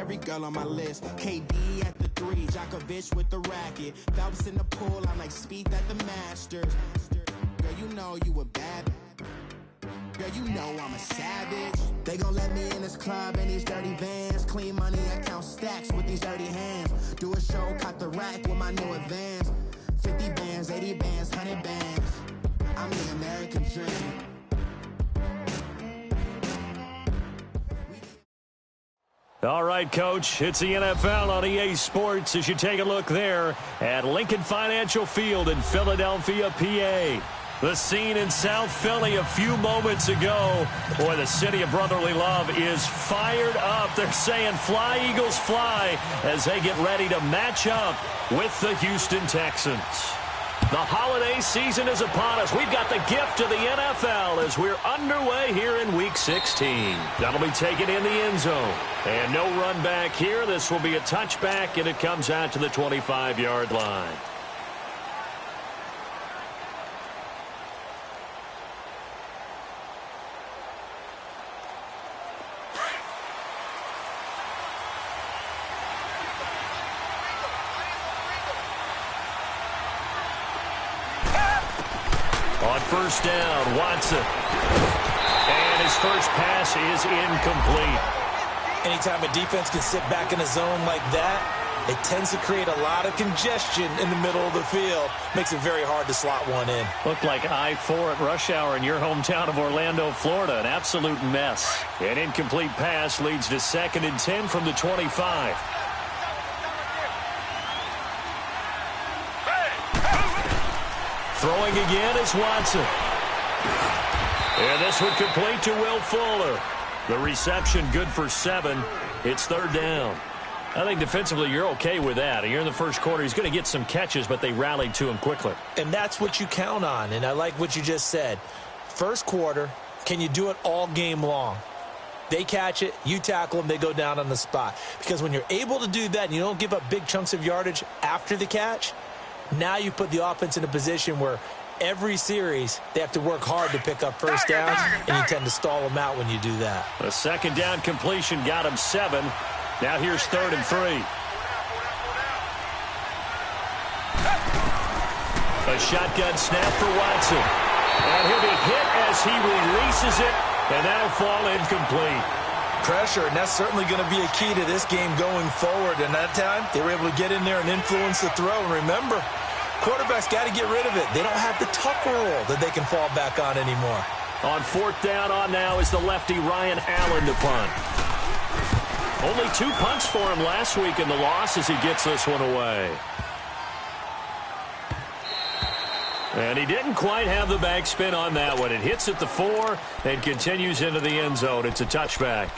every girl on my list. KD at the 3, Djokovic with the racket. Phelps in the pool, I'm like Speed at the Masters. Girl, you know you a bad. Girl, you know I'm a savage. They gon' let me in this club in these dirty vans. Clean money, I count stacks with these dirty hands. Do a show, cut the rack with my new advance. 50 bands, 80 bands, 100 bands. I'm the American dream. All right, Coach, it's the NFL on EA Sports as you take a look there at Lincoln Financial Field in Philadelphia, PA. The scene in South Philly a few moments ago. Boy, the city of brotherly love is fired up. They're saying fly, Eagles, fly as they get ready to match up with the Houston Texans. The holiday season is upon us. We've got the gift of the NFL as we're underway here in Week 16. That'll be taken in the end zone. And no run back here. This will be a touchback, and it comes out to the 25-yard line. On first down, Watson. And his first pass is incomplete. Anytime a defense can sit back in a zone like that, it tends to create a lot of congestion in the middle of the field. Makes it very hard to slot one in. Looked like I-4 at rush hour in your hometown of Orlando, Florida. An absolute mess. An incomplete pass leads to 2nd and 10 from the 25. Throwing again is Watson. And this one complete to Will Fuller. The reception good for 7. It's 3rd down. I think defensively you're okay with that. Here in the first quarter, he's going to get some catches, but they rallied to him quickly. And that's what you count on, and I like what you just said. First quarter, can you do it all game long? They catch it, you tackle them, they go down on the spot. Because when you're able to do that and you don't give up big chunks of yardage after the catch, now you put the offense in a position where every series they have to work hard to pick up first downs, and you tend to stall them out when you do that. A 2nd down completion got him 7. Now here's 3rd and 3. A shotgun snap for Watson. And he'll be hit as he releases it, and that'll fall incomplete. Pressure, and that's certainly going to be a key to this game going forward. And that time, they were able to get in there and influence the throw. And remember, quarterbacks got to get rid of it. They don't have the tuck rule that they can fall back on anymore. On 4th down on now is the lefty Ryan Allen to punt. Only 2 punts for him last week in the loss as he gets this one away. And he didn't quite have the backspin on that one. It hits at the 4 and continues into the end zone. It's a touchback.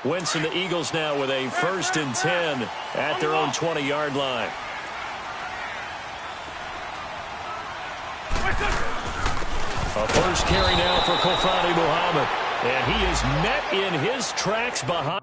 Winston, the Eagles now with a 1st and 10 at their own 20-yard line. A first carry now for Kofani Muhammad. And he is met in his tracks behind.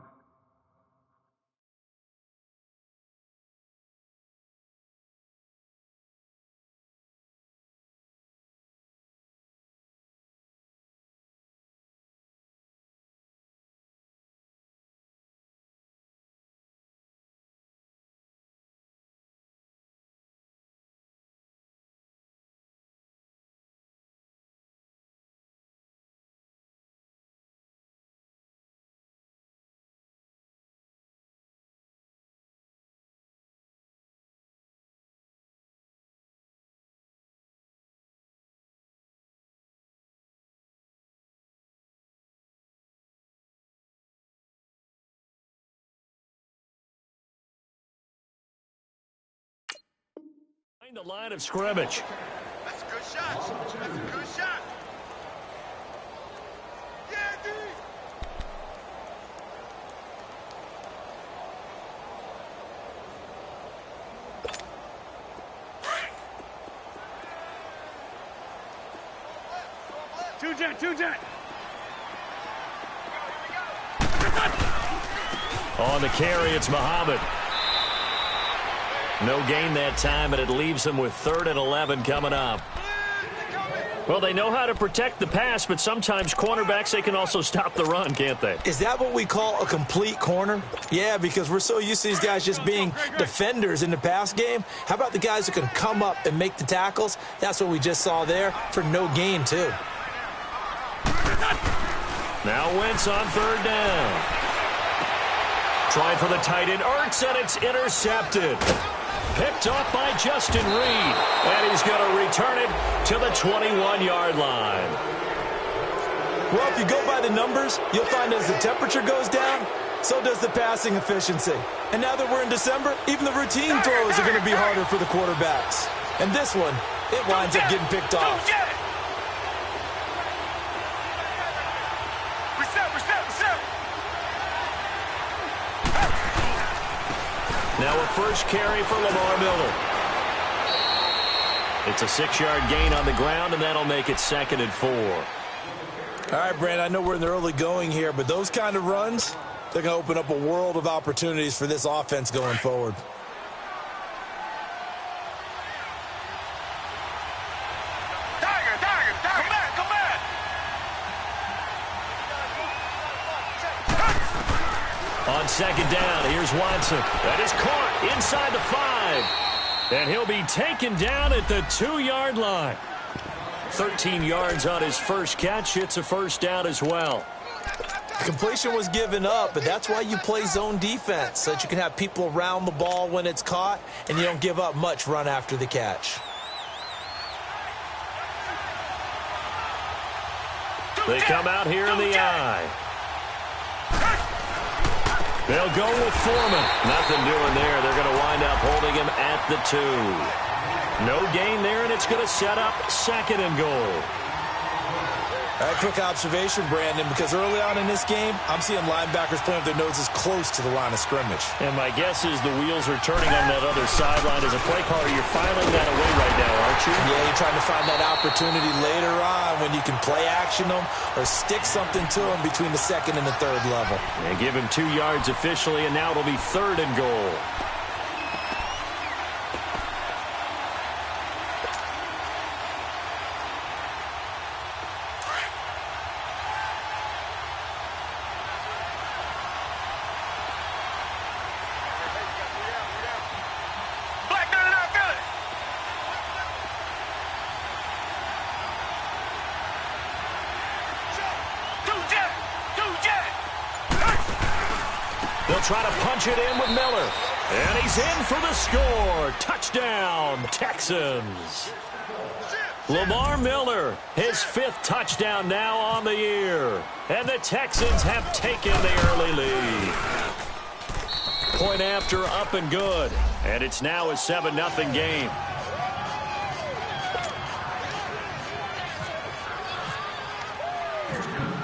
The line of scrimmage. That's a good shot. That's a good shot. Yeah, dude. Two jet. On the carry, it's Muhammad. No gain that time, and it leaves them with 3rd and 11 coming up. Well, they know how to protect the pass, but sometimes cornerbacks, they can also stop the run, can't they? Is that what we call a complete corner? Yeah, because we're so used to these guys just being defenders in the pass game. How about the guys who can come up and make the tackles? That's what we just saw there for no gain, too. Now Wentz on 3rd down. Trying for the tight end, Ertz, and it's intercepted. Picked off by Justin Reed, and he's going to return it to the 21-yard line. Well, if you go by the numbers, you'll find as the temperature goes down, so does the passing efficiency. And now that we're in December, even the routine throws are going to be harder for the quarterbacks. And this one, it winds up getting picked off. Now a first carry for Lamar Miller. It's a 6-yard gain on the ground, and that'll make it 2nd and 4. All right, Brand, I know we're in the early going here, but those kind of runs, they're going to open up a world of opportunities for this offense going forward. On 2nd down, here's Watson. That is caught inside the 5. And he'll be taken down at the 2-yard line. 13 yards on his first catch. It's a first down as well. Completion was given up, but that's why you play zone defense, so that you can have people around the ball when it's caught, and you don't give up much run after the catch. They come out here in the eye. They'll go with Foreman. Nothing doing there. They're going to wind up holding him at the 2. No gain there, and it's going to set up 2nd and goal. All right, quick observation, Brandon, because early on in this game, I'm seeing linebackers playing with their noses close to the line of scrimmage. And my guess is the wheels are turning on that other sideline. As a play caller, you're filing that away right now, aren't you? Yeah, you're trying to find that opportunity later on when you can play action them or stick something to them between the 2nd and the 3rd level. And give him 2 yards officially, and now it'll be 3rd and goal. They'll try to punch it in with Miller. And he's in for the score. Touchdown, Texans. Lamar Miller, his 5th touchdown now on the year. And the Texans have taken the early lead. Point after, up and good. And it's now a 7-0 game.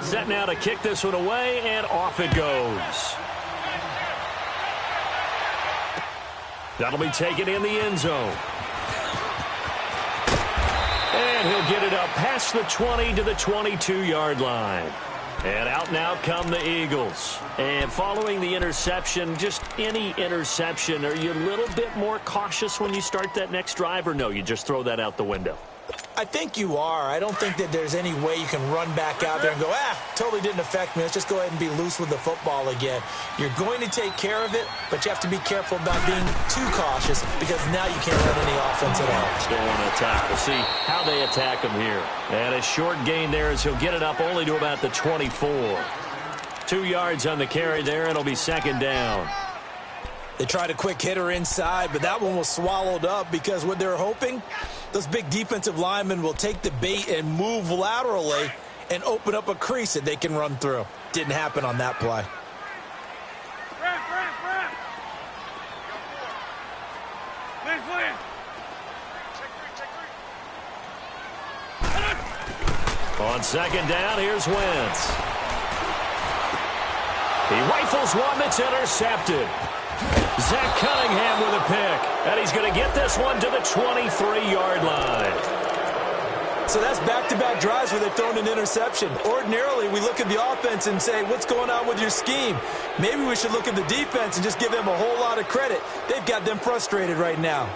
Set now to kick this one away, and off it goes. That'll be taken in the end zone. And he'll get it up past the 20 to the 22-yard line. And out and out come the Eagles. And following the interception, just any interception, are you a little bit more cautious when you start that next drive, or no, you just throw that out the window? I think you are. I don't think that there's any way you can run back out there and go, totally didn't affect me. Let's just go ahead and be loose with the football again. You're going to take care of it, but you have to be careful about being too cautious because now you can't run any offense at all. Still want to attack. We'll see how they attack him here. And a short gain there as he'll get it up only to about the 24. 2 yards on the carry there. It'll be 2nd down. They tried a quick hitter inside, but that one was swallowed up because what they're hoping, those big defensive linemen will take the bait and move laterally and open up a crease that they can run through. Didn't happen on that play. On 2nd down, here's Wentz. He rifles one that's intercepted. Zach Cunningham with a pick, and he's going to get this one to the 23-yard line. So that's back-to-back drives where they've thrown an interception. Ordinarily, we look at the offense and say, what's going on with your scheme? Maybe we should look at the defense and just give them a whole lot of credit. They've got them frustrated right now.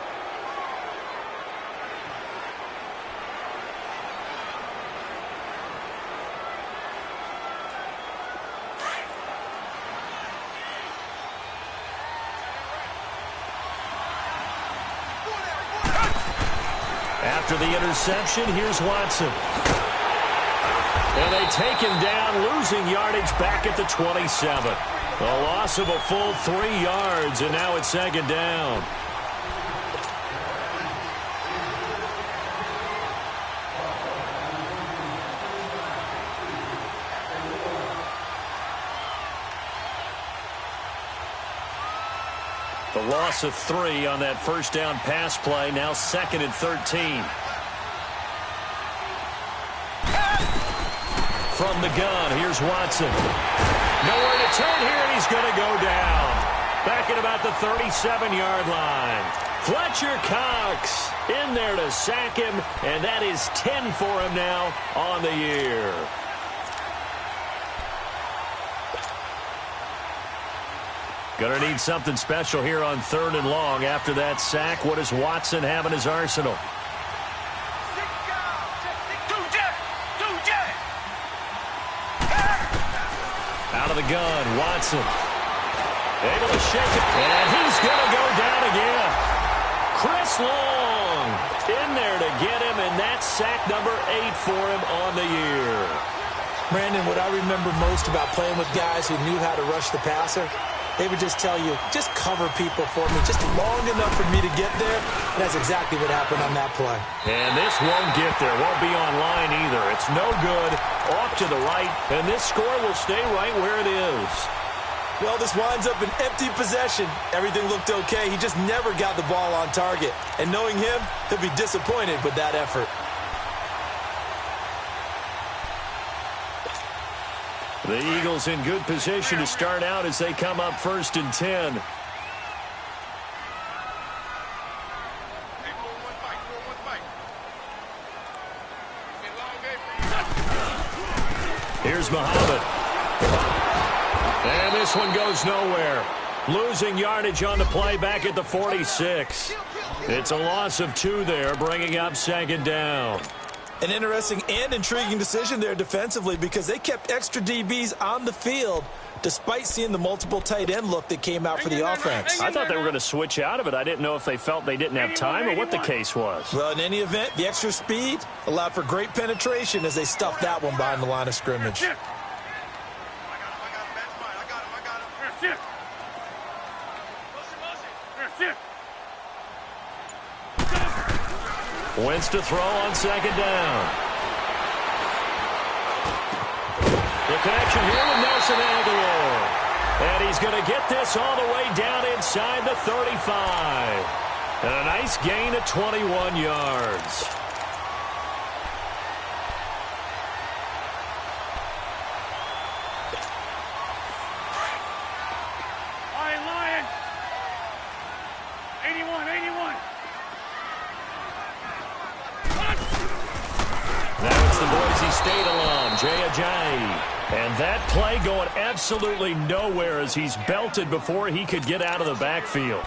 After the interception, here's Watson. And they take him down, losing yardage back at the 27. A loss of a full 3 yards, and now it's second down. The loss of 3 on that first down pass play, now 2nd and 13. From the gun, here's Watson. Nowhere to turn here, and he's going to go down. Back at about the 37-yard line. Fletcher Cox in there to sack him, and that is 10 for him now on the year. Going to need something special here on 3rd and long. After that sack, what does Watson have in his arsenal? Out of the gun, Watson. Able to shake it, and he's going to go down again. Chris Long in there to get him, and that's sack number 8 for him on the year. Brandon, what I remember most about playing with guys who knew how to rush the passer, they would just tell you, just cover people for me, just long enough for me to get there. And that's exactly what happened on that play. And this won't get there. Won't be online either. It's no good. Off to the right. And this score will stay right where it is. Well, this winds up an empty possession. Everything looked okay. He just never got the ball on target. And knowing him, he'll be disappointed with that effort. The Eagles in good position to start out as they come up 1st and 10. Here's Muhammad. And this one goes nowhere. Losing yardage on the play back at the 46. It's a loss of 2 there, bringing up 2nd down. An interesting and intriguing decision there defensively because they kept extra DBs on the field despite seeing the multiple tight end look that came out for the offense. I thought they were going to switch out of it. I didn't know if they felt they didn't have time or what the case was. Well, in any event, the extra speed allowed for great penetration as they stuffed that one behind the line of scrimmage. Wentz to throw on 2nd down. The connection here with Nelson Aguilar. And he's going to get this all the way down inside the 35. And a nice gain of 21 yards. All right, Lion. 81, 81. Now it's the Boise State alum, Jay Ajayi. And that play going absolutely nowhere as he's belted before he could get out of the backfield.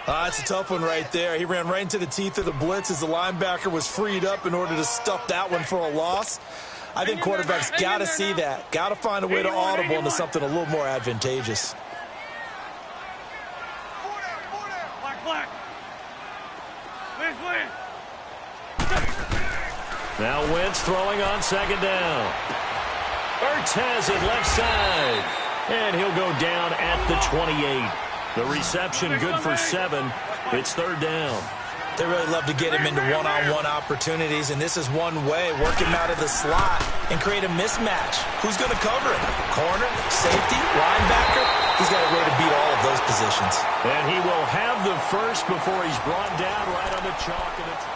That's a tough one right there. He ran right into the teeth of the blitz as the linebacker was freed up in order to stuff that one for a loss. I think quarterbacks got to see that. Got to find a way to audible into something a little more advantageous. Black. Win. Now Wentz throwing on 2nd down. Ertz has it left side. And he'll go down at the 28. The reception good for 7. It's 3rd down. They really love to get him into one-on-one opportunities, and this is one way. Work him out of the slot and create a mismatch. Who's going to cover him? Corner, safety, linebacker? He's got a way to beat all of those positions. And he will have the first before he's brought down right on the chalk. And it's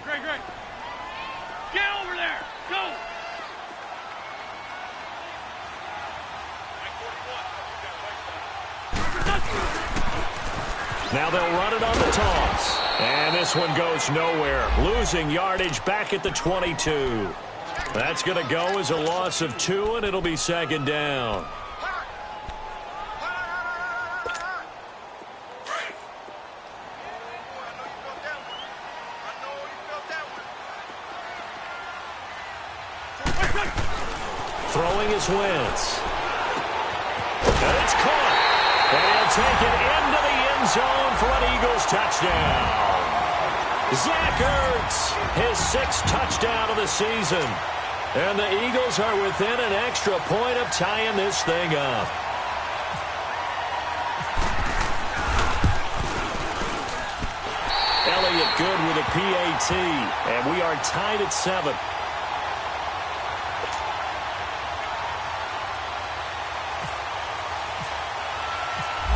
Great. Get over there. Go. Now they'll run it on the toss. And this one goes nowhere. Losing yardage back at the 22. That's going to go as a loss of 2, and it'll be second down. Throwing is Wentz. And it's caught. And he'll take it into the end zone for an Eagles touchdown. Zach Ertz, his 6th touchdown of the season. And the Eagles are within an extra point of tying this thing up. Elliott good with a PAT. And we are tied at 7.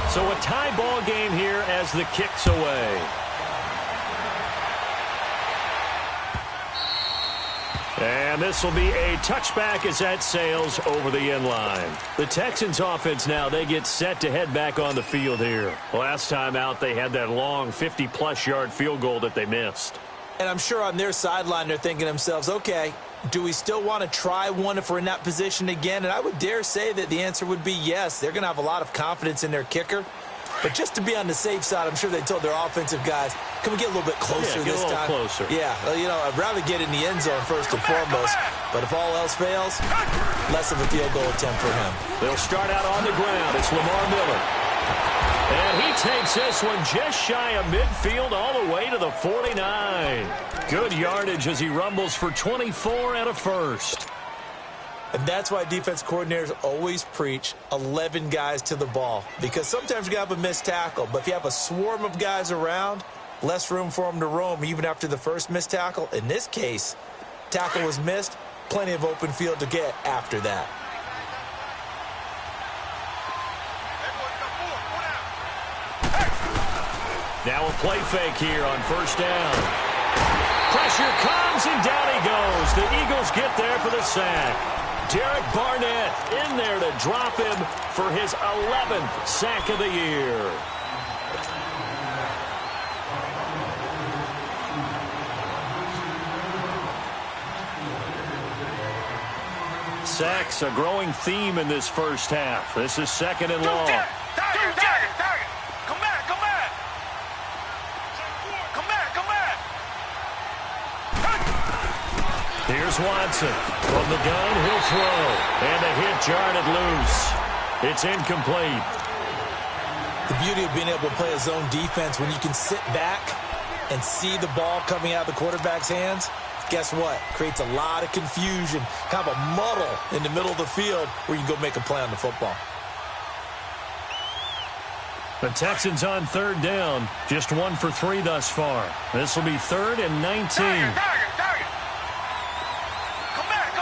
So a tie ball game here as the kick's away. And this will be a touchback as that sails over the end line. The Texans offense now, they get set to head back on the field here. Last time out, they had that long 50-plus yard field goal that they missed. And I'm sure on their sideline they're thinking to themselves, okay, do we still want to try one if we're in that position again? And I would dare say that the answer would be yes. They're going to have a lot of confidence in their kicker. But just to be on the safe side, I'm sure they told their offensive guys, can we get a little bit closer this time? Get a little closer. Yeah, well, you know, I'd rather get in the end zone first and foremost. But if all else fails, less of a field goal attempt for him. They'll start out on the ground. It's Lamar Miller. And he takes this one just shy of midfield all the way to the 49. Good yardage as he rumbles for 24 and a first. And that's why defense coordinators always preach 11 guys to the ball. Because sometimes you have a missed tackle, but if you have a swarm of guys around, less room for them to roam even after the first missed tackle. In this case, tackle was missed, plenty of open field to get after that. Now a play fake here on first down. Pressure comes, and down he goes. The Eagles get there for the sack. Derek Barnett in there to drop him for his 11th sack of the year. Sacks, a growing theme in this first half. This is second and long. Target. Come back. Here's Watson. From the gun, he'll throw. And the hit jarred it loose. It's incomplete. The beauty of being able to play a zone defense when you can sit back and see the ball coming out of the quarterback's hands, guess what? Creates a lot of confusion, kind of a muddle in the middle of the field where you can go make a play on the football. The Texans on third down, just 1 for 3 thus far. This will be 3rd and 19. Target. Come back.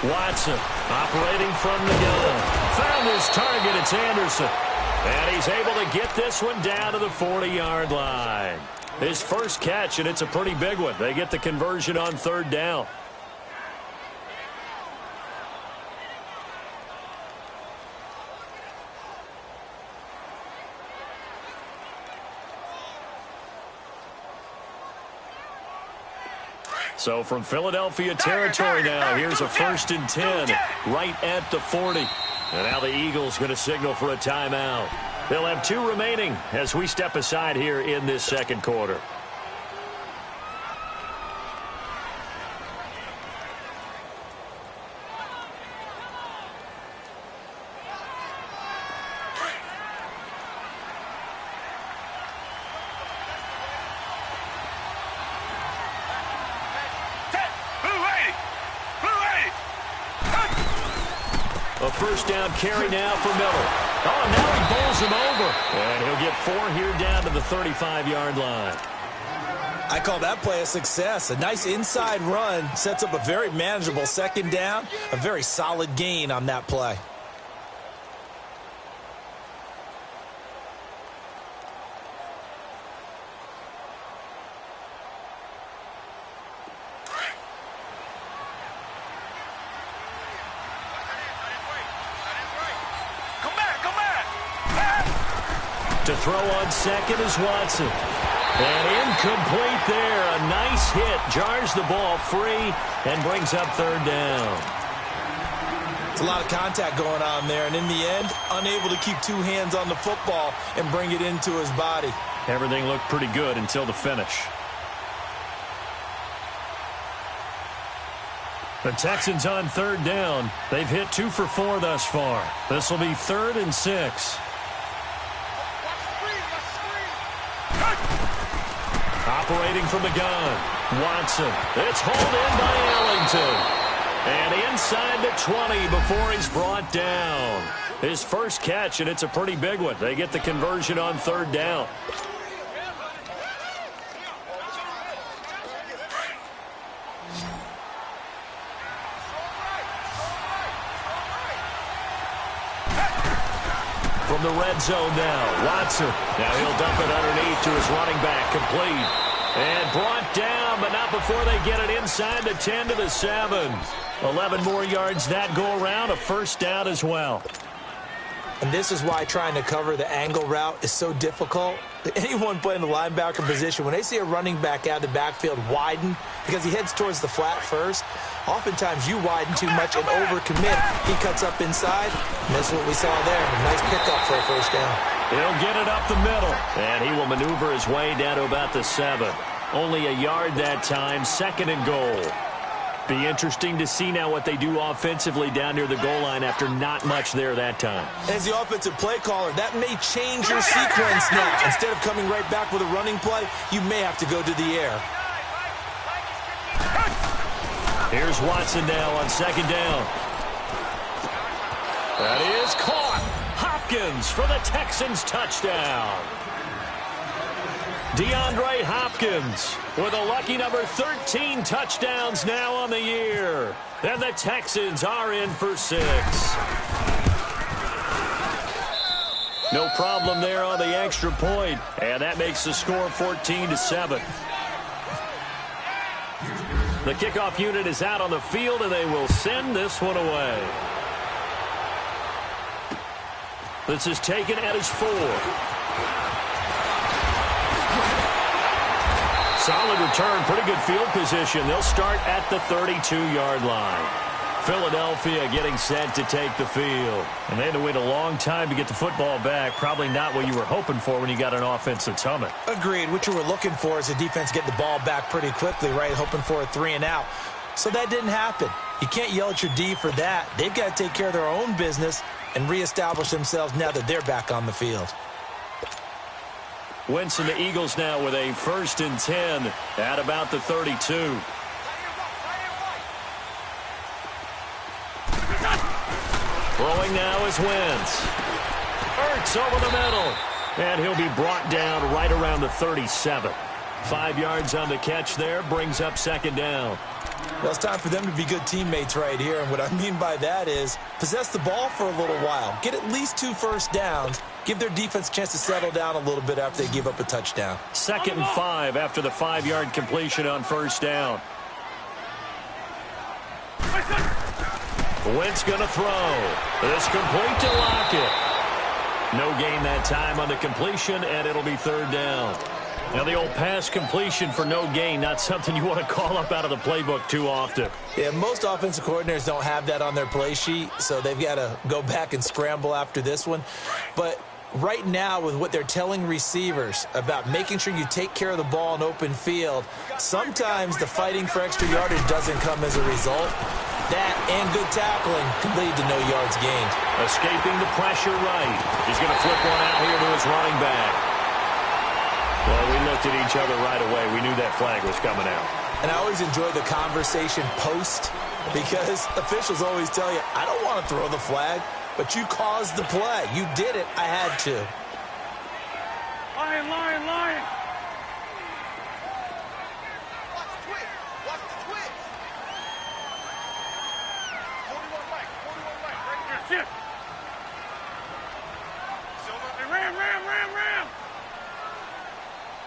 Watson operating from the gun. Found his target. It's Anderson. And he's able to get this one down to the 40-yard line. His first catch, and it's a pretty big one. They get the conversion on third down. So from Philadelphia territory now, here's a 1st and 10 right at the 40. And now the Eagles going to signal for a timeout. They'll have 2 remaining as we step aside here in this second quarter. A first down carry now for Miller. Oh, now he bowls him over. And he'll get 4 here down to the 35-yard line. I call that play a success. A nice inside run sets up a very manageable second down. A very solid gain on that play. To throw on second is Watson. And incomplete there. A nice hit. Jars the ball free and brings up third down. It's a lot of contact going on there, and in the end, unable to keep two hands on the football and bring it into his body. Everything looked pretty good until the finish. The Texans on third down. They've hit 2 for 4 thus far. This will be 3rd and 6. Operating from the gun, Watson. It's hauled in by Ellington. And inside the 20 before he's brought down. His first catch, and it's a pretty big one. They get the conversion on third down. From the red zone now, Watson. Now he'll dump it underneath to his running back, complete. And brought down, but not before they get it inside the 10 to the 7. 11 more yards that go around, a first down as well. And this is why trying to cover the angle route is so difficult. Anyone playing the linebacker position, when they see a running back out of the backfield widen, because he heads towards the flat first, oftentimes you widen too much and overcommit. He cuts up inside, and that's what we saw there. A nice pickup for a first down. He'll get it up the middle, and he will maneuver his way down to about the 7. Only a yard that time, 2nd and goal. Be interesting to see now what they do offensively down near the goal line after not much there that time. As the offensive play caller, that may change your sequence now. Instead of coming right back with a running play, you may have to go to the air. Here's Watson now on 2nd down. That is caught. Hopkins for the Texans touchdown. DeAndre Hopkins with a lucky number 13 touchdowns now on the year. And the Texans are in for 6. No problem there on the extra point. And that makes the score 14-7. The kickoff unit is out on the field, and they will send this one away. This is taken at his 4. Solid return, pretty good field position. They'll start at the 32-yard line. Philadelphia getting set to take the field. And they had to wait a long time to get the football back. Probably not what you were hoping for when you got an offense that's humming. Agreed. What you were looking for is the defense get the ball back pretty quickly, right? Hoping for a 3 and out. So that didn't happen. You can't yell at your D for that. They've got to take care of their own business and reestablish themselves now that they're back on the field. Wentz and the Eagles now with a 1st and 10 at about the 32. Throwing now is Wentz. Ertz over the middle. And he'll be brought down right around the 37. 5 yards on the catch there, brings up 2nd down. Well, it's time for them to be good teammates right here. And what I mean by that is possess the ball for a little while. Get at least 2 first downs. Give their defense a chance to settle down a little bit after they give up a touchdown. 2nd and 5 after the 5-yard completion on 1st down. Wentz going to throw. This complete to Lockett. No gain that time on the completion, and it'll be 3rd down. Now, the old pass completion for no gain, not something you want to call up out of the playbook too often. Yeah, most offensive coordinators don't have that on their play sheet, so they've got to go back and scramble after this one. But right now, with what they're telling receivers about making sure you take care of the ball in open field, sometimes the fighting for extra yardage doesn't come as a result. That and good tackling can lead to no yards gained. Escaping the pressure right. He's going to flip one out here to his running back. Well, we looked at each other right away. We knew that flag was coming out. And I always enjoy the conversation post because officials always tell you, I don't want to throw the flag, but you caused the play. You did it. I had to. Lion, lion, lion. Watch the twitch. Watch the twitch. 41 right. 41 right. Right Your here. shit. Hey, ram, ram, ram, ram.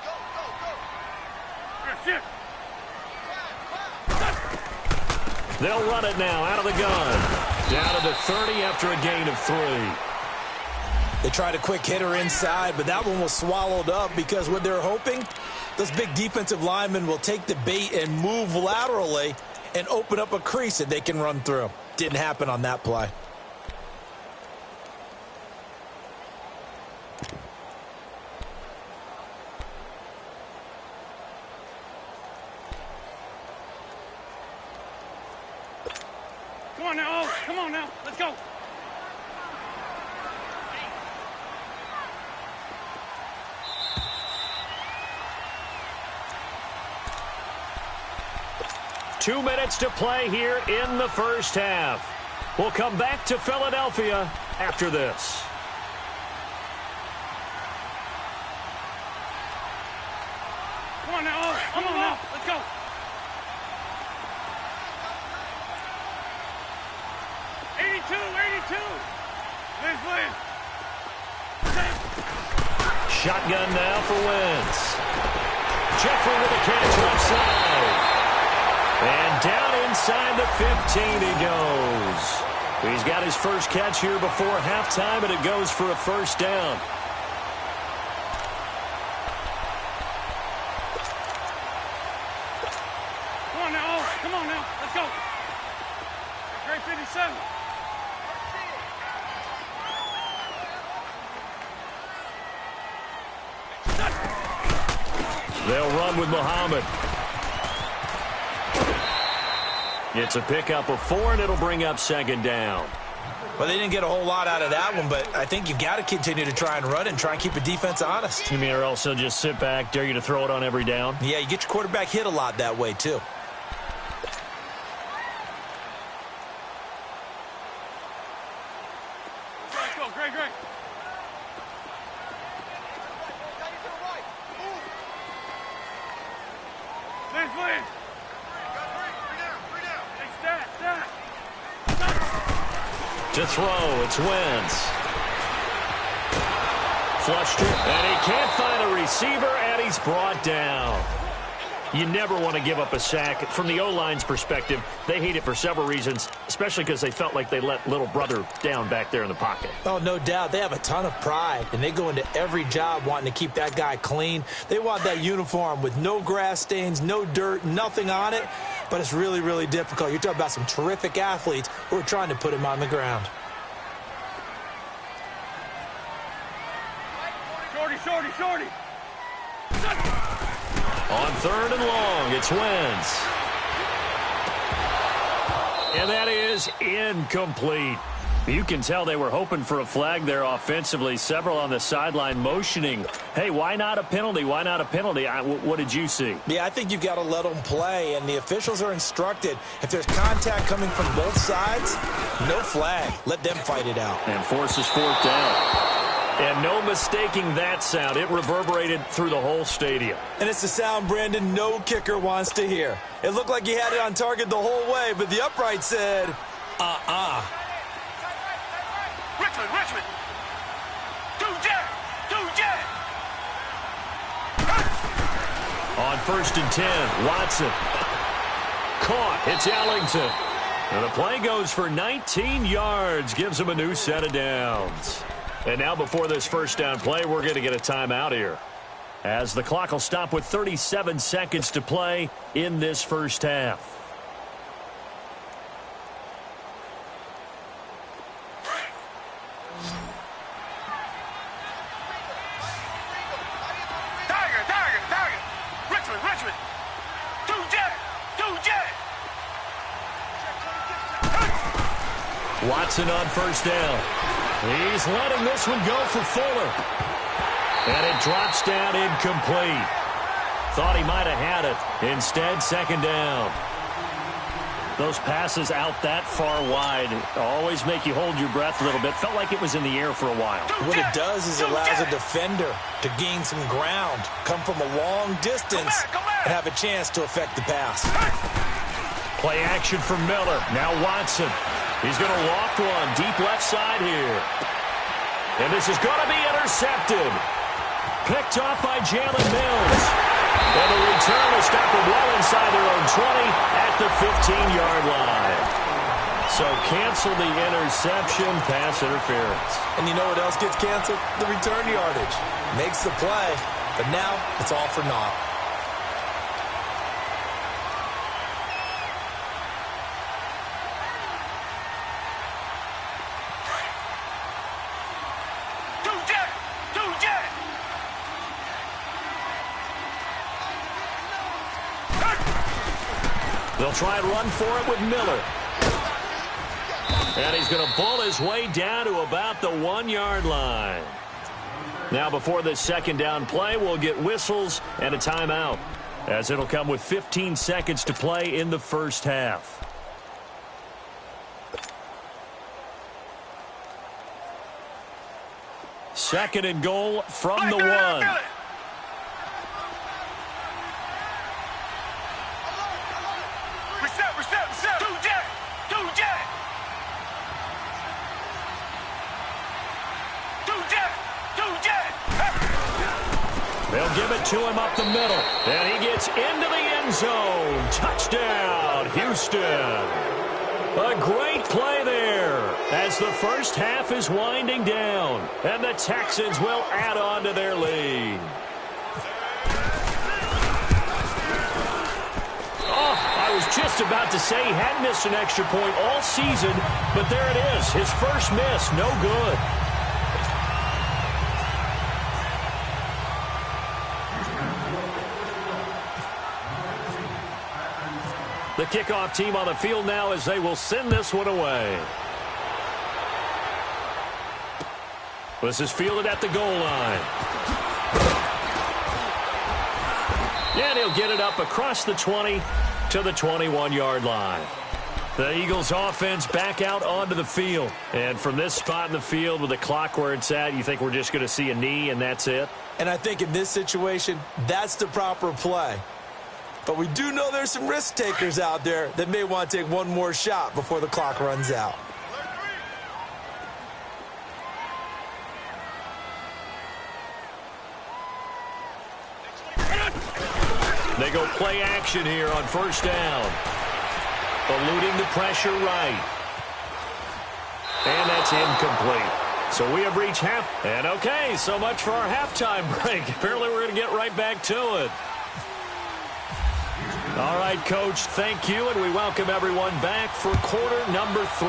Go, go, go. Your shit. They'll run it now out of the gun. Down to the 30 after a gain of 3. They tried a quick hitter inside, but that one was swallowed up because what they're hoping, those big defensive linemen will take the bait and move laterally and open up a crease that they can run through. Didn't happen on that play. Come on now, oh, come on now, let's go. Two minutes to play here in the first half. We'll come back to Philadelphia after this. Come on now, oh, come on now, let's go. Liz. Shotgun now for Wentz. Jeffrey with a catch left side. And down inside the 15 he goes. He's got his first catch here before halftime, and it goes for a first down. Come on now, let's go. Great 57. They'll run with Muhammad. It's a pickup of 4, and it'll bring up second down. Well, they didn't get a whole lot out of that one, but I think you've got to continue to try and run and try and keep the defense honest. You mean or also just sit back, dare you to throw it on every down? Yeah, you get your quarterback hit a lot that way, too. Let's go, great. Liz. To throw, it's Wentz. Flushed it, and he can't find a receiver, and he's brought down. You never want to give up a sack. From the O-line's perspective, they hate it for several reasons, especially because they felt like they let little brother down back there in the pocket. Oh, no doubt. They have a ton of pride, and they go into every job wanting to keep that guy clean. They want that uniform with no grass stains, no dirt, nothing on it, but it's really, really difficult. You're talking about some terrific athletes who are trying to put him on the ground. Shorty. On 3rd and long, it's Wentz. And that is incomplete. You can tell they were hoping for a flag there offensively. Several on the sideline motioning, hey, why not a penalty? Why not a penalty? What did you see? Yeah, I think you've got to let them play, and the officials are instructed. If there's contact coming from both sides, no flag. Let them fight it out. And forces 4th down. And no mistaking that sound. It reverberated through the whole stadium. And it's the sound, Brandon, no kicker wants to hear. It looked like he had it on target the whole way, but the upright said, Richmond. Two jet. On 1st and 10, Watson. Caught. It's Ellington. And the play goes for 19 yards. Gives him a new set of downs. And now before this first down play, we're going to get a timeout here, as the clock will stop with 37 seconds to play in this first half. Tiger. Richmond. Two jet. Watson on 1st down. He's letting this one go for Fuller. And it drops down incomplete. Thought he might have had it. Instead, 2nd down. Those passes out that far wide always make you hold your breath a little bit. Felt like it was in the air for a while. What it does is it allows a defender to gain some ground, come from a long distance, and have a chance to affect the pass. Play action for Miller. Now Watson. He's going to loft one deep left side here. And this is going to be intercepted. Picked off by Jalen Mills. And the return is stopped well inside their own 20 at the 15-yard line. So cancel the interception, pass interference. And you know what else gets canceled? The return yardage. Makes the play, but now it's all for naught. They'll try and run for it with Miller. And he's going to bull his way down to about the 1-yard line. Now, before this second down play, we'll get whistles and a timeout, as it'll come with 15 seconds to play in the first half. Second and goal from the 1. They'll give it to him up the middle, and he gets into the end zone. Touchdown, Houston. A great play there as the first half is winding down, and the Texans will add on to their lead. I was just about to say he hadn't missed an extra point all season, but there it is. His first miss, no good. The kickoff team on the field now as they will send this one away. This is fielded at the goal line. And he'll get it up across the 20 to the 21-yard line. The Eagles offense back out onto the field. And from this spot in the field with the clock where it's at, you think we're just going to see a knee and that's it? And I think in this situation, that's the proper play. But we do know there's some risk takers out there that may want to take one more shot before the clock runs out. They go play action here on first down. Eluding the pressure right. And that's incomplete. So we have reached half. And okay, so much for our halftime break. Apparently we're going to get right back to it. All right, Coach, thank you, and we welcome everyone back for quarter number 3.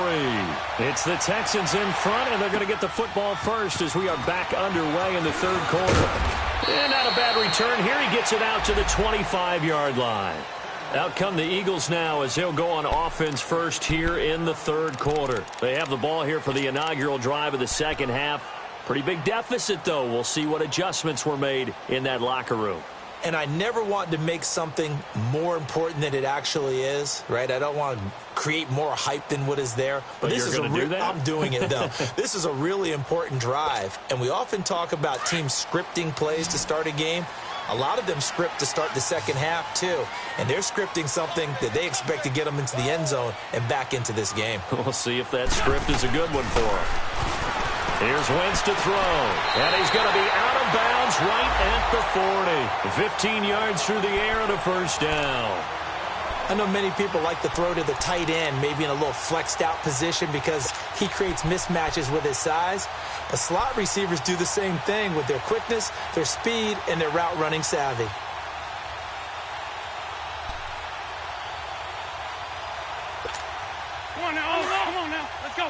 It's the Texans in front, and they're going to get the football first as we are back underway in the third quarter. And not a bad return here. He gets it out to the 25-yard line. Out come the Eagles now as they'll go on offense first here in the third quarter. They have the ball here for the inaugural drive of the second half. Pretty big deficit, though. We'll see what adjustments were made in that locker room. And I never want to make something more important than it actually is, right? I don't want to create more hype than what is there. But this you're going to do that? I'm doing it, though. This is a really important drive. And we often talk about teams scripting plays to start a game. A lot of them script to start the second half, too. And they're scripting something that they expect to get them into the end zone and back into this game. We'll see if that script is a good one for them. Here's Wentz to throw, and he's going to be out of bounds right at the 40. 15 yards through the air and a first down. I know many people like to throw to the tight end, maybe in a little flexed out position because he creates mismatches with his size. But slot receivers do the same thing with their quickness, their speed, and their route running savvy. Come on now, come on now, let's go.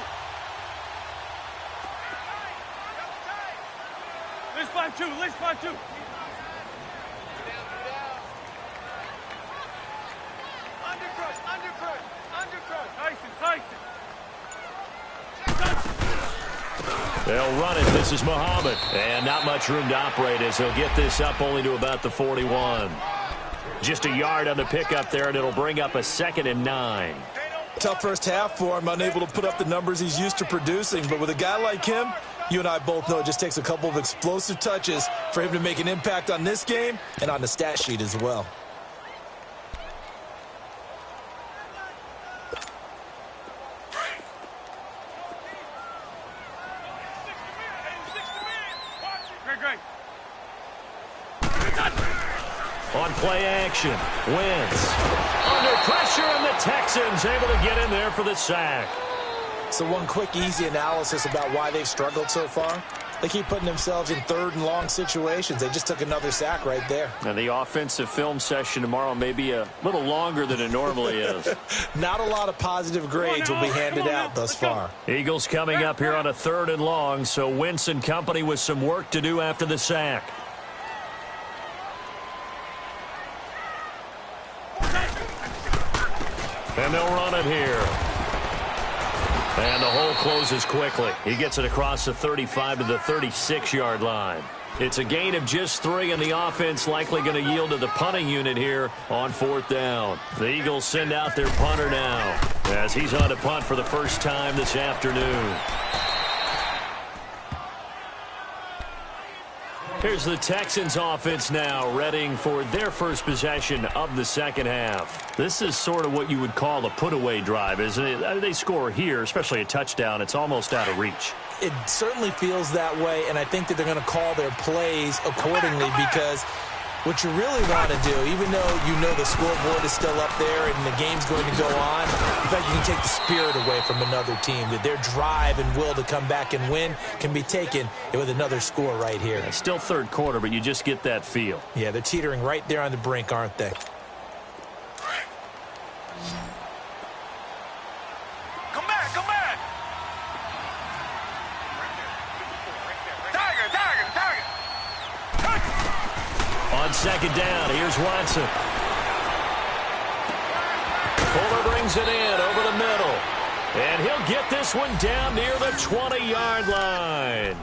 Let's 5-2, let's 5-2. Tyson. They'll run it. This is Muhammad. And not much room to operate as he'll get this up only to about the 41. Just a yard on the pickup there, and it'll bring up a 2nd and 9. Tough first half for him, unable to put up the numbers he's used to producing. But with a guy like him, you and I both know it just takes a couple of explosive touches for him to make an impact on this game and on the stat sheet as well. Great. On play action, Wentz under pressure, and the Texans able to get in there for the sack. So one quick, easy analysis about why they've struggled so far. They keep putting themselves in third and long situations. They just took another sack right there. And the offensive film session tomorrow may be a little longer than it normally is. Not a lot of positive grades will be handed out thus far. Eagles coming up here on a 3rd and long, so Wentz and company with some work to do after the sack. And they'll run it here. And the hole closes quickly. He gets it across the 35 to the 36-yard line. It's a gain of just 3, and the offense likely going to yield to the punting unit here on 4th down. The Eagles send out their punter now as he's on to punt for the first time this afternoon. Here's the Texans offense now, readying for their first possession of the second half. This is sort of what you would call a put-away drive, isn't it? They score here, especially a touchdown. It's almost out of reach. It certainly feels that way, and I think that they're going to call their plays accordingly because what you really want to do, even though you know the scoreboard is still up there and the game's going to go on, in fact, you can take the spirit away from another team, that their drive and will to come back and win can be taken with another score right here. It's still 3rd quarter, but you just get that feel. Yeah, they're teetering right there on the brink, aren't they? Come back, come back. Tiger, tiger, tiger. On 2nd down, here's Watson. Fuller brings it in over the middle. And he'll get this one down near the 20-yard line.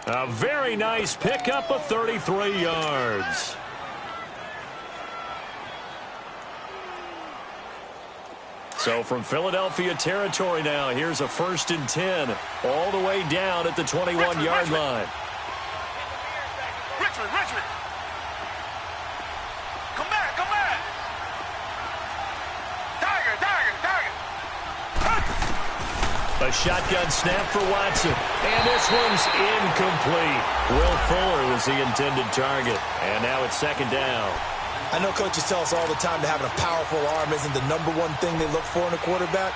A very nice pickup of 33 yards. So from Philadelphia territory now, here's a 1st and 10 all the way down at the 21-yard line. Richmond. Come back, come back. Tiger, tiger, tiger. A shotgun snap for Watson. And this one's incomplete. Will Fuller was the intended target. And now it's 2nd down. I know coaches tell us all the time that having a powerful arm isn't the #1 thing they look for in a quarterback.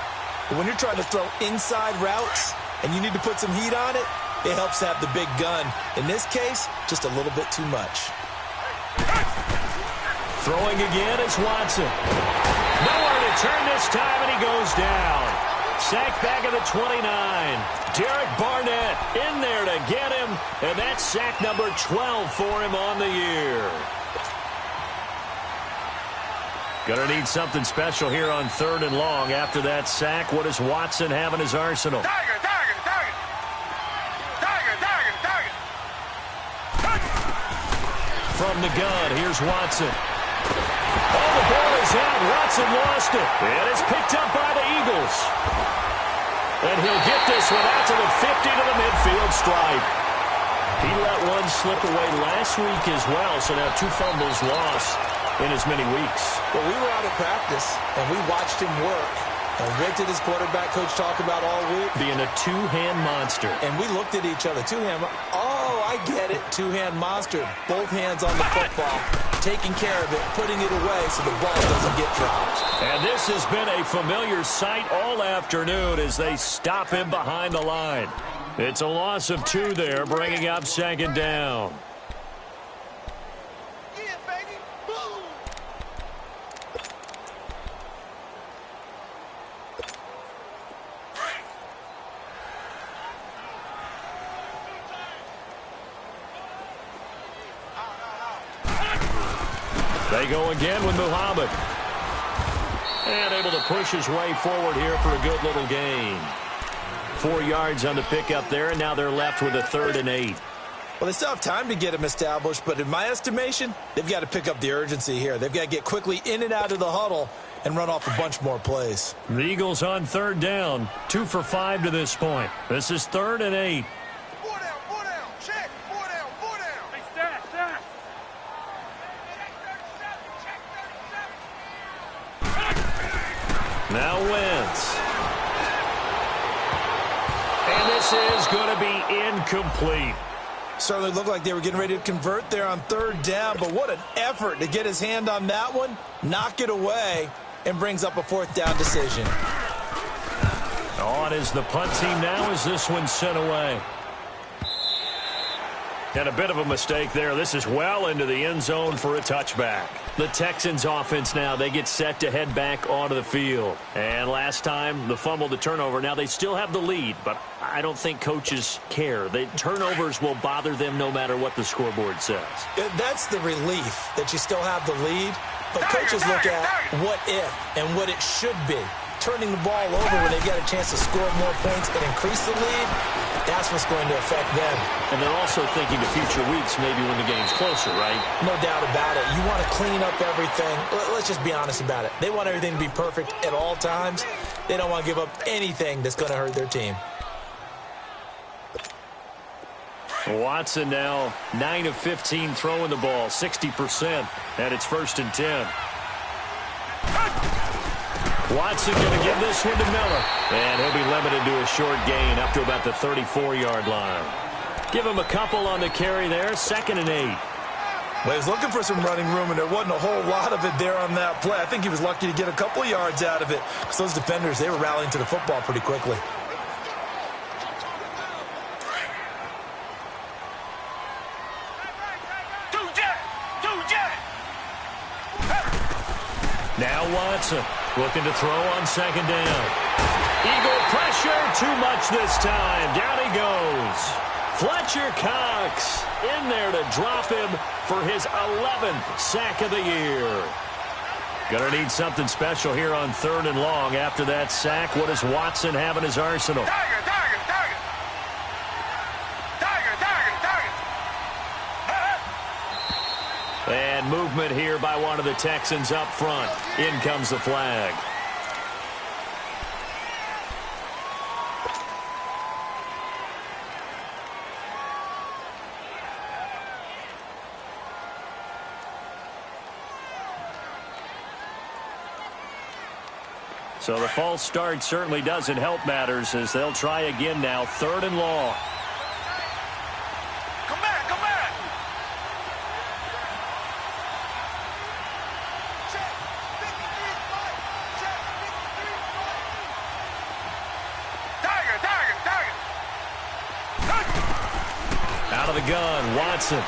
But when you're trying to throw inside routes and you need to put some heat on it, it helps to have the big gun. In this case, just a little bit too much. Throwing again is Watson. Nowhere to turn this time, and he goes down. Sacked back at the 29. Derek Barnett in there to get him, and that's sack number 12 for him on the year. Gonna need something special here on 3rd and long. After that sack, what does Watson have in his arsenal? Tiger, tiger, tiger. Tiger, tiger, tiger. From the gun, here's Watson. Oh, the ball is out. Watson lost it. And it's picked up by the Eagles. And he'll get this one out to the 50 to the midfield stripe. He let one slip away last week as well, so now 2 fumbles lost in as many weeks. Well, we were out of practice, and we watched him work. And what did his quarterback coach talk about all week? Being a 2-hand monster. And we looked at each other. 2-hand. Oh, I get it. 2-hand monster. Both hands on the football, taking care of it, putting it away so the ball doesn't get dropped. And this has been a familiar sight all afternoon as they stop him behind the line. It's a loss of 2 there, bringing up 2nd down. They go again with Muhammad. And able to push his way forward here for a good little gain. 4 yards on the pickup there, and now they're left with a 3rd and 8. Well, they still have time to get him established, but in my estimation, they've got to pick up the urgency here. They've got to get quickly in and out of the huddle and run off a bunch more plays. The Eagles on 3rd down, 2 for 5 to this point. This is 3rd and 8. 4 down, 4 down. Check. 4 down, 4 down. Hey, staff. Now Wentz. And this is going to be incomplete. Certainly looked like they were getting ready to convert there on 3rd down, but what an effort to get his hand on that one, knock it away, and brings up a 4th down decision. On is the punt team now as this one's sent away. And a bit of a mistake there. This is well into the end zone for a touchback. The Texans offense now, they get set to head back onto the field. And last time, the fumble, the turnover. Now they still have the lead, but I don't think coaches care. The turnovers will bother them no matter what the scoreboard says. That's the relief that you still have the lead. But coaches look at what if and what it should be. Turning the ball over when they've got a chance to score more points and increase the lead, that's what's going to affect them. And they're also thinking to future weeks, maybe when the game's closer, right? No doubt about it. You want to clean up everything. Let's just be honest about it. They want everything to be perfect at all times. They don't want to give up anything that's going to hurt their team. Watson now 9 of 15 throwing the ball, 60%, and it's 1st and 10. Watson going to give this one to Miller. And he'll be limited to a short gain up to about the 34-yard line. Give him a couple on the carry there, 2nd and 8. Well, he was looking for some running room, and there wasn't a whole lot of it there on that play. I think he was lucky to get a couple of yards out of it because those defenders, they were rallying to the football pretty quickly. Now Watson looking to throw on 2nd down. Eagle pressure, too much this time. Down he goes. Fletcher Cox in there to drop him for his 11th sack of the year. Gonna need something special here on 3rd and long. After that sack, what does Watson have in his arsenal? Tiger, tiger, tiger. Tiger, tiger, tiger. And movement here by one of the Texans up front. In comes the flag. So the false start certainly doesn't help matters as they'll try again now. 3rd and long. Come back, come back. Tiger, tiger, tiger. Out of the gun, Watson.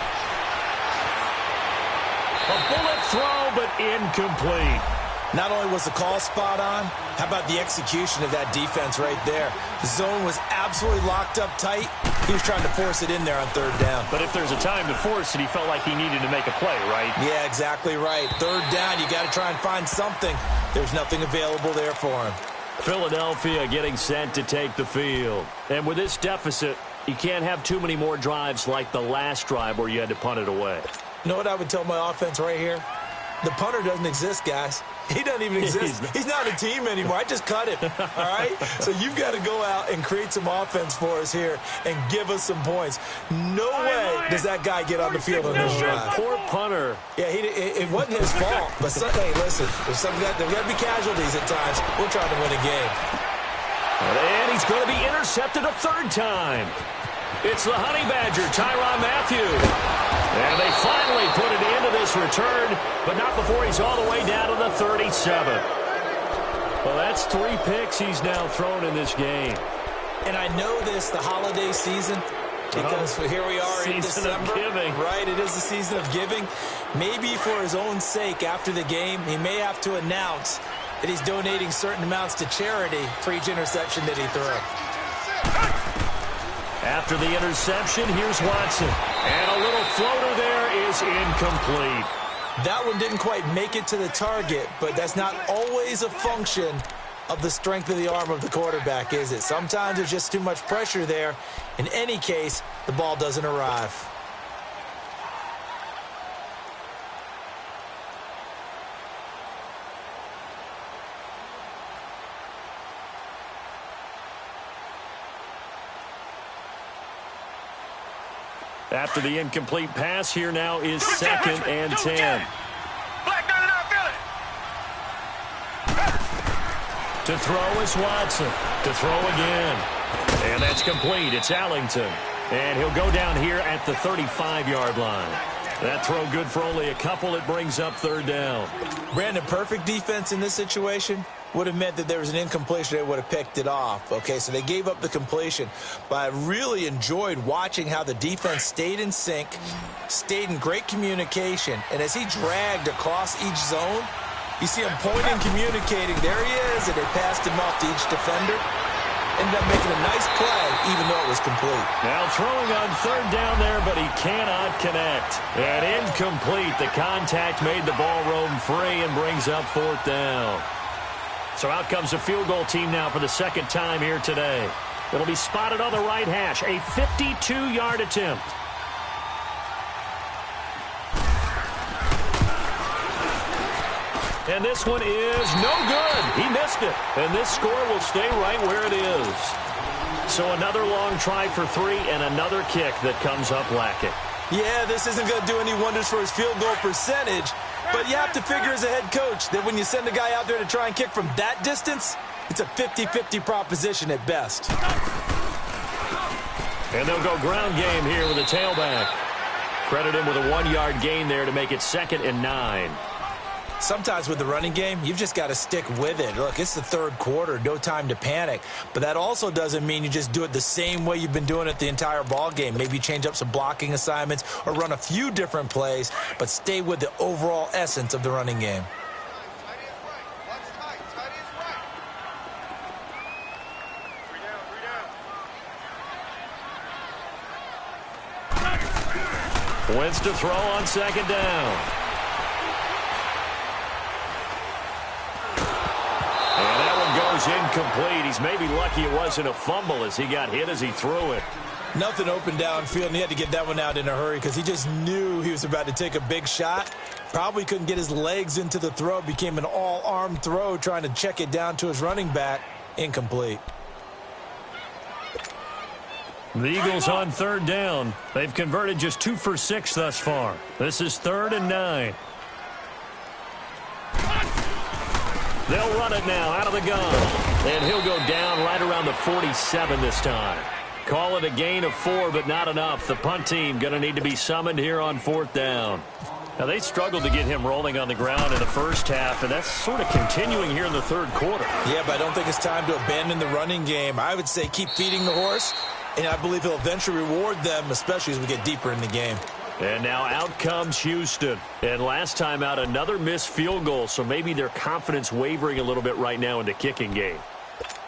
A bullet throw, but incomplete. Not only was the call spot on, how about the execution of that defense right there? The zone was absolutely locked up tight. He was trying to force it in there on 3rd down. But if there's a time to force it, he felt like he needed to make a play, right? Yeah, exactly right. 3rd down, you got to try and find something. There's nothing available there for him. Philadelphia getting set to take the field. And with this deficit, you can't have too many more drives like the last drive where you had to punt it away. You know what I would tell my offense right here? The punter doesn't exist, guys. He doesn't even exist. He's not a team anymore. I just cut him, all right? So you've got to go out and create some offense for us here and give us some points. No way does that guy get on the field on this drive. Poor punter. Yeah, it wasn't his fault. But, hey, listen, there's got to be casualties at times. We're trying to win a game. And he's going to be intercepted a 3rd time. It's the Honey Badger, Tyrann Mathieu. And they finally put it into this return, but not before he's all the way down to the 37. Well, that's 3 picks he's now thrown in this game. And I know this, the holiday season, because here we are in December. Season of giving. Right, it is the season of giving. Maybe for his own sake after the game, he may have to announce that he's donating certain amounts to charity for each interception that he threw. After the interception, here's Watson. And a little floater there is incomplete. That one didn't quite make it to the target, but that's not always a function of the strength of the arm of the quarterback, is it? Sometimes there's just too much pressure there. In any case, the ball doesn't arrive. After the incomplete pass, here now is 2nd and 10. Black 99 Philly. To throw is Watson. To throw again. And that's complete. It's Allington. And he'll go down here at the 35-yard line. That throw good for only a couple. It brings up 3rd down. Brandon, perfect defense in this situation. would have meant that there was an incompletion. They would have picked it off. Okay, so they gave up the completion. But I really enjoyed watching how the defense stayed in sync, stayed in great communication. And as he dragged across each zone, you see him pointing, communicating. There he is, and they passed him off to each defender. Ended up making a nice play, even though it was complete. Now throwing on third down there, but he cannot connect. And incomplete. The contact made the ball roam free and brings up fourth down. So out comes the field goal team now for the second time here today. It'll be spotted on the right hash. A 52-yard attempt. And this one is no good. He missed it. And this score will stay right where it is. So another long try for 3 and another kick that comes up lacking. Yeah, this isn't going to do any wonders for his field goal percentage. But you have to figure as a head coach that when you send a guy out there to try and kick from that distance, it's a 50-50 proposition at best. And they'll go ground game here with a tailback. Credit him with a 1-yard gain there to make it 2nd and 9. Sometimes with the running game, you've just got to stick with it. Look, it's the third quarter, no time to panic. But that also doesn't mean you just do it the same way you've been doing it the entire ball game. Maybe change up some blocking assignments or run a few different plays, but stay with the overall essence of the running game. Wentz to throw on second down. Incomplete. He's maybe lucky it wasn't a fumble as he got hit as he threw it. Nothing open downfield, and he had to get that one out in a hurry because he just knew he was about to take a big shot. Probably couldn't get his legs into the throw. Became an all-arm throw trying to check it down to his running back. Incomplete. The Eagles on third down. They've converted just 2 for 6 thus far. This is 3rd and 9. They'll run it now out of the gun. And he'll go down right around the 47 this time. Call it a gain of 4, but not enough. The punt team going to need to be summoned here on 4th down. Now, they struggled to get him rolling on the ground in the first half, and that's sort of continuing here in the third quarter. Yeah, but I don't think it's time to abandon the running game. I would say keep feeding the horse, and I believe he'll eventually reward them, especially as we get deeper in the game. And now out comes Houston. And last time out, another missed field goal, so maybe their confidence wavering a little bit right now in the kicking game.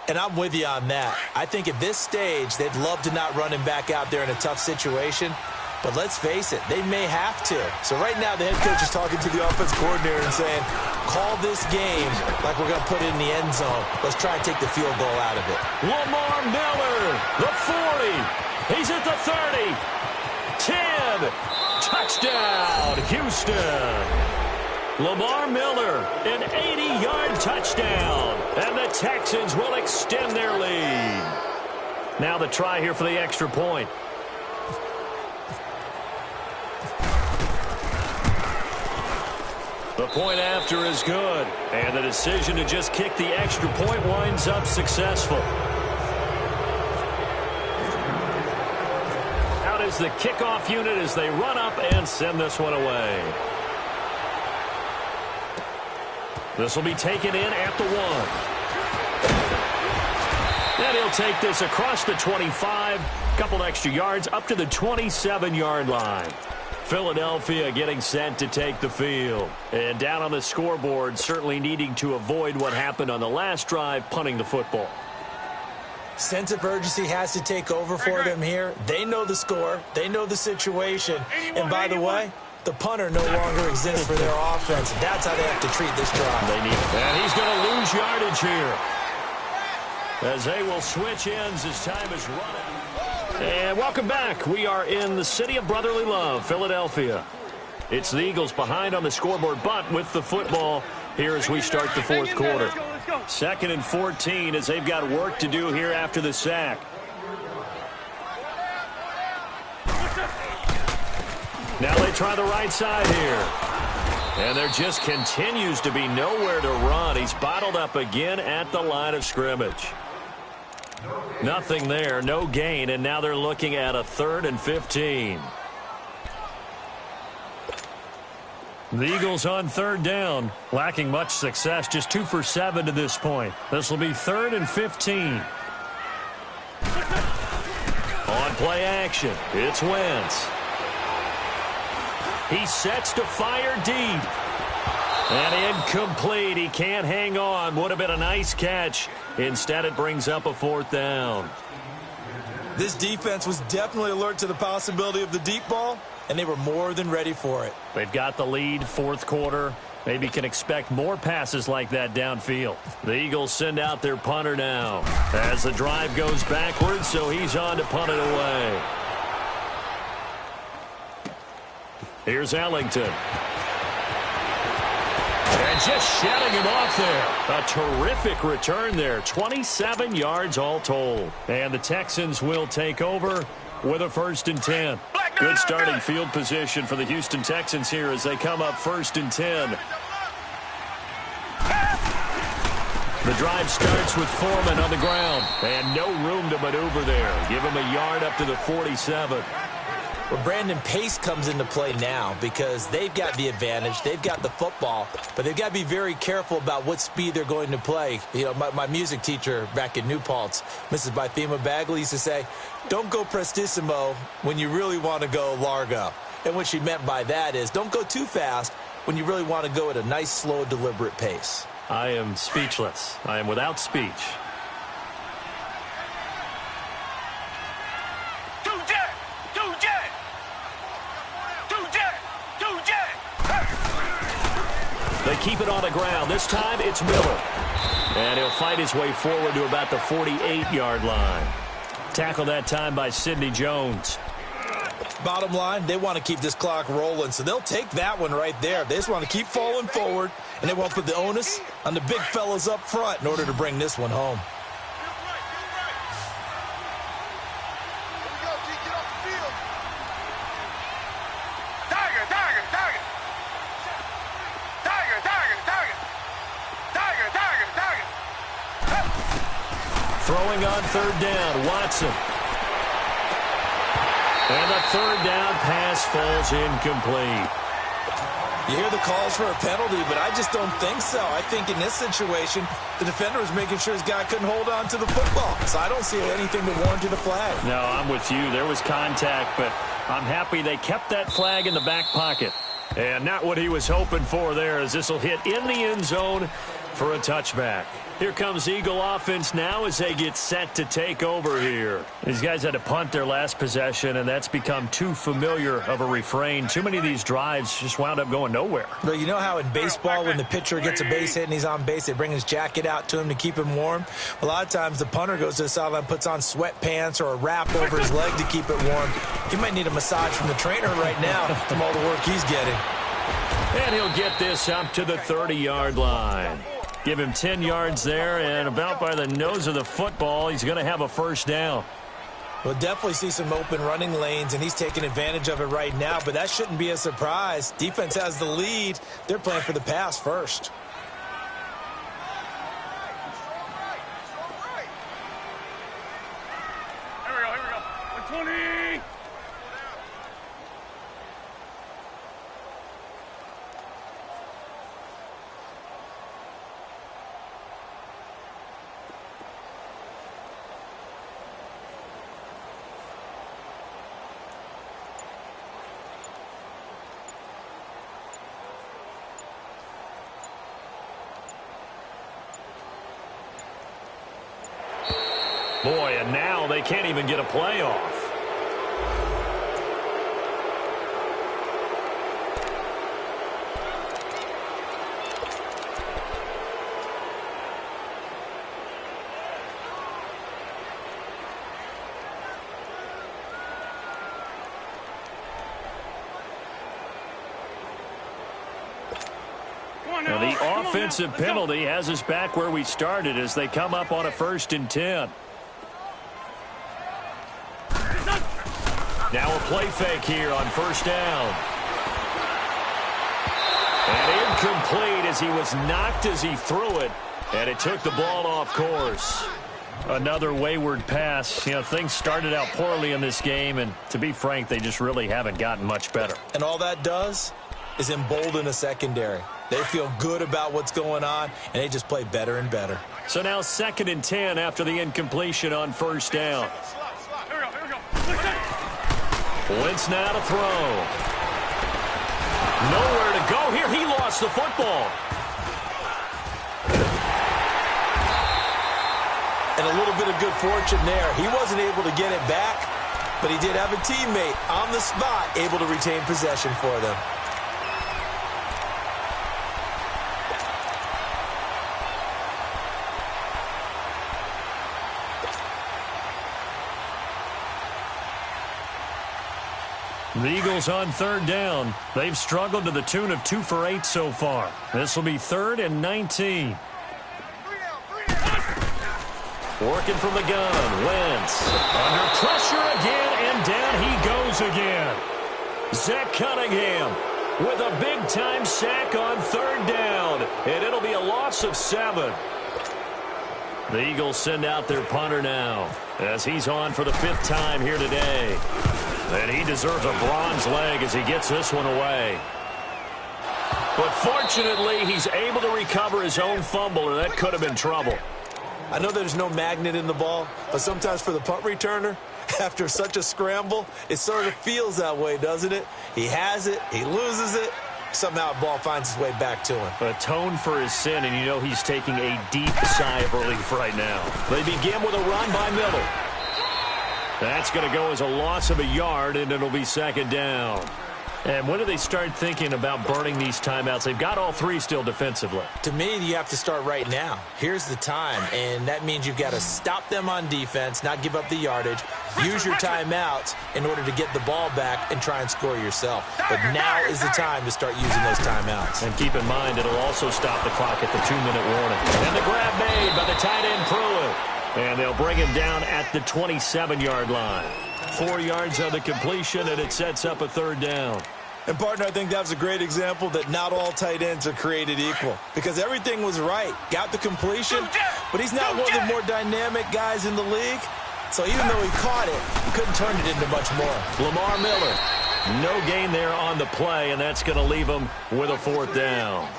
And I'm with you on that. I think at this stage, they'd love to not run him back out there in a tough situation. But let's face it, they may have to. So right now, the head coach is talking to the offense coordinator and saying, call this game like we're going to put it in the end zone. Let's try and take the field goal out of it. Lamar Miller, the 40. He's at the 30. 10. Touchdown, Houston. Lamar Miller, an 80-yard touchdown. And the Texans will extend their lead. Now the try here for the extra point. The point after is good. And the decision to just kick the extra point winds up successful. Out is the kickoff unit as they run up and send this one away. This will be taken in at the 1. And he'll take this across the 25. Couple extra yards up to the 27-yard line. Philadelphia getting set to take the field. And down on the scoreboard, certainly needing to avoid what happened on the last drive, punting the football. Sense of urgency has to take over for them here. They know the score. They know the situation. And by the way, the punter no longer exists for their offense. That's how they have to treat this drive. They need it. And he's going to lose yardage here, as they will switch ends as time is running. And welcome back. We are in the city of brotherly love, Philadelphia. It's the Eagles behind on the scoreboard, but with the football here as we start the fourth quarter. 2nd and 14 as they've got work to do here after the sack. Now they try the right side here. And there just continues to be nowhere to run. He's bottled up again at the line of scrimmage. Nothing there, no gain, and now they're looking at a 3rd and 15. The Eagles on third down, lacking much success, just 2 for 7 to this point. This will be 3rd and 15. On play action, it's Wentz. He sets to fire deep. And incomplete. He can't hang on. Would have been a nice catch. Instead, it brings up a 4th down. This defense was definitely alert to the possibility of the deep ball, and they were more than ready for it. They've got the lead, 4th quarter. Maybe can expect more passes like that downfield. The Eagles send out their punter now as the drive goes backwards, so he's on to punt it away. Here's Ellington. And just shedding him off there. A terrific return there. 27 yards all told. And the Texans will take over with a 1st and 10. Good starting field position for the Houston Texans here as they come up 1st and 10. The drive starts with Foreman on the ground. And no room to maneuver there. Give him a yard up to the 47. Well, Brandon, pace comes into play now because they've got the advantage. They've got the football, but they've got to be very careful about what speed they're going to play. You know, my music teacher back in New Paltz, Mrs. Bythema Bagley, used to say, don't go prestissimo when you really want to go largo. And what she meant by that is don't go too fast when you really want to go at a nice, slow, deliberate pace. I am speechless. I am without speech. They keep it on the ground. This time it's Miller. And he'll fight his way forward to about the 48-yard line. Tackled that time by Sidney Jones. Bottom line, they want to keep this clock rolling, so they'll take that one right there. They just want to keep falling forward, and they won't put the onus on the big fellas up front in order to bring this one home. Throwing on 3rd down, Watson. And the 3rd down pass falls incomplete. You hear the calls for a penalty, but I just don't think so. I think in this situation, the defender was making sure his guy couldn't hold on to the football. So I don't see anything to warrant a flag. No, I'm with you. There was contact, but I'm happy they kept that flag in the back pocket. And not what he was hoping for there, as this will hit in the end zone for a touchback. Here comes Eagle offense now as they get set to take over here. These guys had to punt their last possession, and that's become too familiar of a refrain. Too many of these drives just wound up going nowhere. But you know how in baseball, when the pitcher gets a base hit and he's on base, they bring his jacket out to him to keep him warm? A lot of times the punter goes to the sideline, puts on sweatpants or a wrap over his leg to keep it warm. He might need a massage from the trainer right now from all the work he's getting. And he'll get this up to the 30-yard line. Give him 10 yards there, and about by the nose of the football, he's going to have a 1st down. We'll definitely see some open running lanes, and he's taking advantage of it right now, but that shouldn't be a surprise. Defense has the lead. They're playing for the pass first. Here we go. 120. Boy, and now they can't even get a play off. Now the offensive penalty has us back where we started as they come up on a 1st and 10. Now a play fake here on 1st down. And incomplete as he was knocked as he threw it. And it took the ball off course. Another wayward pass. You know, things started out poorly in this game, and to be frank, they just really haven't gotten much better. And all that does is embolden a secondary. They feel good about what's going on, and they just play better and better. So now 2nd and 10 after the incompletion on 1st down. Here we go. Wentz now to throw. Nowhere to go here. He lost the football. And a little bit of good fortune there. He wasn't able to get it back, but he did have a teammate on the spot able to retain possession for them. The Eagles on 3rd down. They've struggled to the tune of 2 for 8 so far. This will be 3rd and 19. Working from the gun. Wentz under pressure again, and down he goes again. Zach Cunningham with a big-time sack on 3rd down, and it'll be a loss of 7. The Eagles send out their punter now as he's on for the 5th time here today. And he deserves a bronze leg as he gets this one away. But fortunately, he's able to recover his own fumble, or that could have been trouble. I know there's no magnet in the ball, but sometimes for the punt returner, after such a scramble, it sort of feels that way, doesn't it? He has it, he loses it, somehow the ball finds its way back to him. Atone for his sin, and you know he's taking a deep sigh of relief right now. They begin with a run by Miller. That's going to go as a loss of a yard, and it'll be 2nd down. And when do they start thinking about burning these timeouts? They've got all 3 still defensively. To me, you have to start right now. Here's the time, and that means you've got to stop them on defense, not give up the yardage, use your timeouts in order to get the ball back and try and score yourself. But now is the time to start using those timeouts. And keep in mind, it'll also stop the clock at the 2-minute warning. And the grab made by the tight end Pruitt. And they'll bring him down at the 27-yard line. 4 yards on the completion, and it sets up a 3rd down. And, partner, I think that was a great example that not all tight ends are created equal. Because everything was right. Got the completion, but he's not one of the more dynamic guys in the league. So even though he caught it, he couldn't turn it into much more. Lamar Miller, no gain there on the play, and that's going to leave him with a 4th down.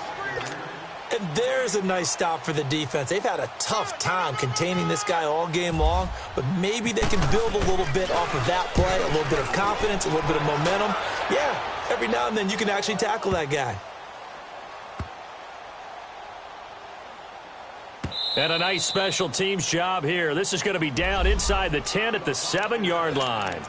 And there's a nice stop for the defense. They've had a tough time containing this guy all game long, but maybe they can build a little bit off of that play, a little bit of confidence, a little bit of momentum. Yeah, every now and then you can actually tackle that guy. And a nice special teams job here. This is going to be down inside the 10 at the 7-yard line.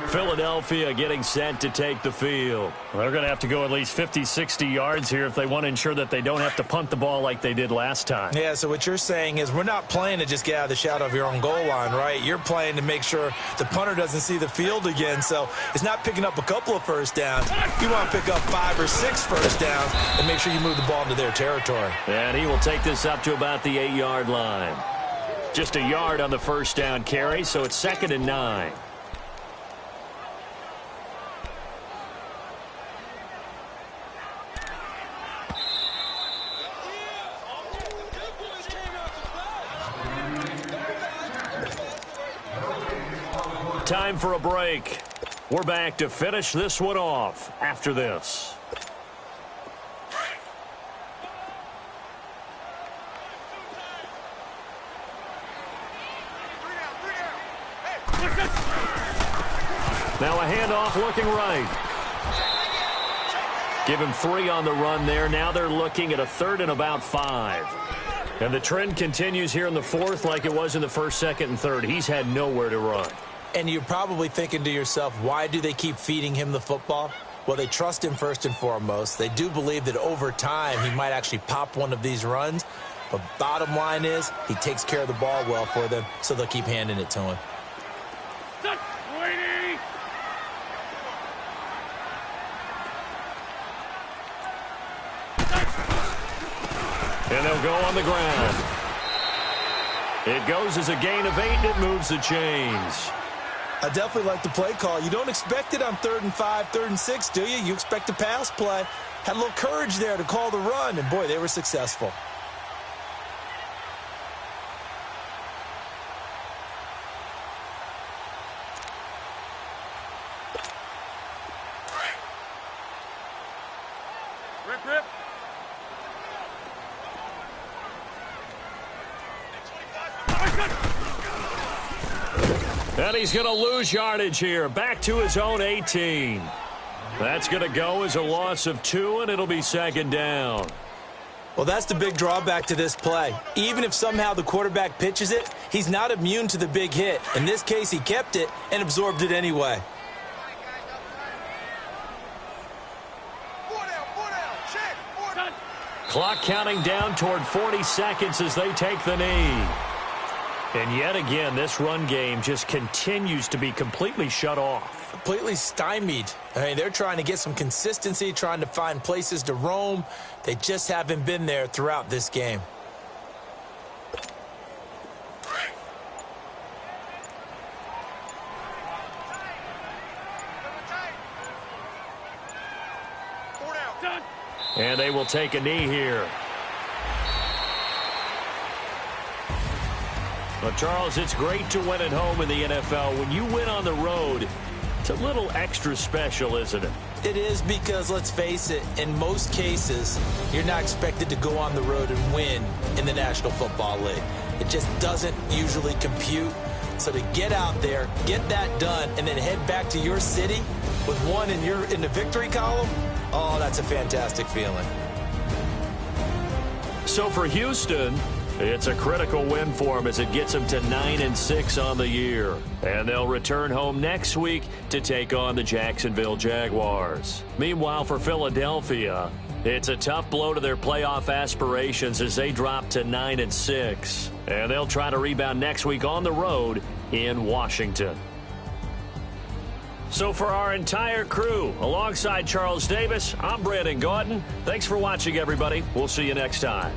Philadelphia getting set to take the field. They're going to have to go at least 50, 60 yards here if they want to ensure that they don't have to punt the ball like they did last time. Yeah, so what you're saying is we're not playing to just get out of the shadow of your own goal line, right? You're playing to make sure the punter doesn't see the field again. So it's not picking up a couple of first downs. You want to pick up 5 or 6 first downs and make sure you move the ball into their territory. And he will take this up to about the 8-yard line. Just a yard on the first down carry, so it's 2nd and 9. Time for a break. We're back to finish this one off after this. Now a handoff looking right. Give him 3 on the run there. Now they're looking at a 3rd and about 5. And the trend continues here in the 4th like it was in the 1st, 2nd, and 3rd. He's had nowhere to run. And you're probably thinking to yourself, why do they keep feeding him the football? Well, they trust him first and foremost. They do believe that over time he might actually pop one of these runs. But bottom line is he takes care of the ball well for them, so they'll keep handing it to him. And they'll go on the ground. It goes as a gain of 8, and it moves the chains. I definitely like the play call. You don't expect it on 3rd and 5, 3rd and 6, do you? You expect a pass play. Had a little courage there to call the run, and boy, they were successful. Rip, rip. And he's going to lose yardage here. Back to his own 18. That's going to go as a loss of 2, and it'll be second down. Well, that's the big drawback to this play. Even if somehow the quarterback pitches it, he's not immune to the big hit. In this case, he kept it and absorbed it anyway. Clock counting down toward 40 seconds as they take the knee. And yet again, this run game just continues to be completely shut off. Completely stymied. I mean, they're trying to get some consistency, trying to find places to roam. They just haven't been there throughout this game. And they will take a knee here. Well, Charles, it's great to win at home in the NFL. When you win on the road, it's a little extra special, isn't it? It is because, let's face it, in most cases, you're not expected to go on the road and win in the National Football League. It just doesn't usually compute. So to get out there, get that done, and then head back to your city with one in the victory column, oh, that's a fantastic feeling. So for Houston, it's a critical win for them as it gets them to 9-6 on the year. And they'll return home next week to take on the Jacksonville Jaguars. Meanwhile, for Philadelphia, it's a tough blow to their playoff aspirations as they drop to 9-6. And they'll try to rebound next week on the road in Washington. So for our entire crew, alongside Charles Davis, I'm Brandon Gautin. Thanks for watching, everybody. We'll see you next time.